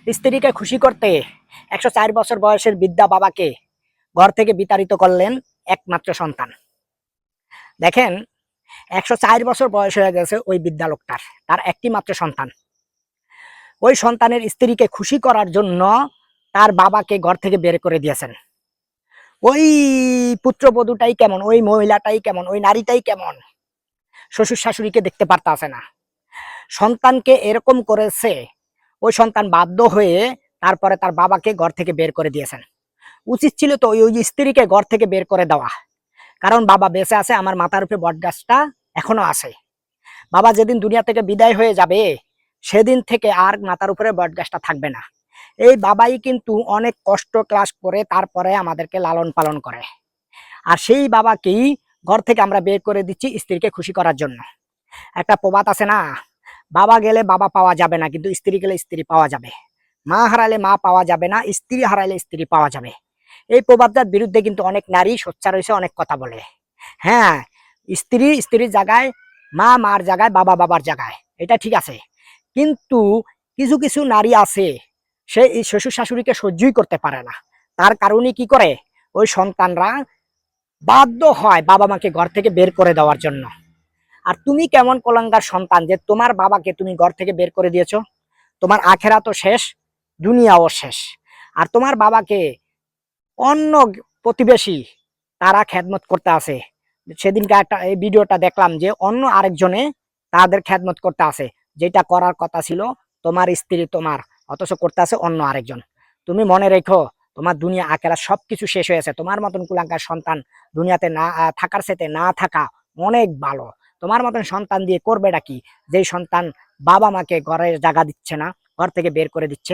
স্ত্রীকে খুশি করতে 104 বছর বয়সের বৃদ্ধা বাবাকে ঘর থেকে বিতাড়িত করলেন একমাত্র সন্তান। দেখেন, 104 বছর বয়স হয়ে গেছে ওই বৃদ্ধা লোকটার, তার একটি মাত্র সন্তান। ওই সন্তানের স্ত্রীকে খুশি করার জন্য তার বাবাকে ঘর থেকে বের করে দিয়েছেন। ওই পুত্রবধূটাই কেমন, ওই মহিলাটাই কেমন, ওই নারীটাই কেমন, শ্বশুর শাশুড়িকে দেখতে পারতাছে না, সন্তানকে এরকম করেছে। ওই সন্তান বাধ্য হয়ে তারপরে তার বাবাকে ঘর থেকে বের করে দিয়েছেন। উচিত ছিল তো ওই স্ত্রীকে ঘর থেকে বের করে দেওয়া, কারণ বাবা বেঁচে আছে, আমার মাথার উপরে বট গাছটা এখনো আছে। বাবা যেদিন দুনিয়া থেকে বিদায় হয়ে যাবে সেদিন থেকে আর মাথার উপরে বট গাছটা থাকবে না। এই বাবাই কিন্তু অনেক কষ্ট ক্লাস করে তারপরে আমাদেরকে লালন পালন করে, আর সেই বাবাকেই ঘর থেকে আমরা বের করে দিচ্ছি স্ত্রীকে খুশি করার জন্য। একটা প্রবাদ আছে না, বাবা গেলে বাবা পাওয়া যাবে না, কিন্তু স্ত্রী গেলে স্ত্রী পাওয়া যাবে। মা হারালে মা পাওয়া যাবে না, স্ত্রী হারালে স্ত্রী পাওয়া যাবে। এই প্রবাদটার বিরুদ্ধে কিন্তু অনেক নারী সোচ্চার হয়েছে, অনেক কথা বলে। হ্যাঁ, স্ত্রী স্ত্রীর জায়গায়, মা মার জায়গায়, বাবা বাবার জায়গায়, এটা ঠিক আছে। কিন্তু কিছু কিছু নারী আছে, সে এই শ্বশুর শাশুড়িকে সহ্যই করতে পারে না। তার কারণে কি করে, ওই সন্তানরা বাধ্য হয় বাবা মাকে ঘর থেকে বের করে দেওয়ার জন্য। আর তুমি কেমন কলঙ্কার সন্তান যে তোমার বাবাকে তুমি ঘর থেকে বের করে দিয়েছো? তোমার আখেরাতও শেষ, দুনিয়াও শেষ। আর তোমার বাবাকে অন্য প্রতিবেশী তারা খেদমত করতে আছে। সেদিনকে একটা এই ভিডিওটা দেখলাম যে অন্য আরেকজনে তাদের খেদমত করতে আছে, যেটা করার কথা ছিল তোমার স্ত্রী তোমার, অথচ করতে আছে অন্য আরেকজন। তুমি মনে রেখো, তোমার দুনিয়া আখেরা সবকিছু শেষ হয়েছে। তোমার মতন কুলাঙ্কার সন্তান দুনিয়াতে না থাকার সাথে না থাকা অনেক ভালো। তোমার মতন সন্তান দিয়ে করবেটা কি, যেই সন্তান বাবা মাকে ঘরের জায়গা দিচ্ছে না, ঘর থেকে বের করে দিচ্ছে।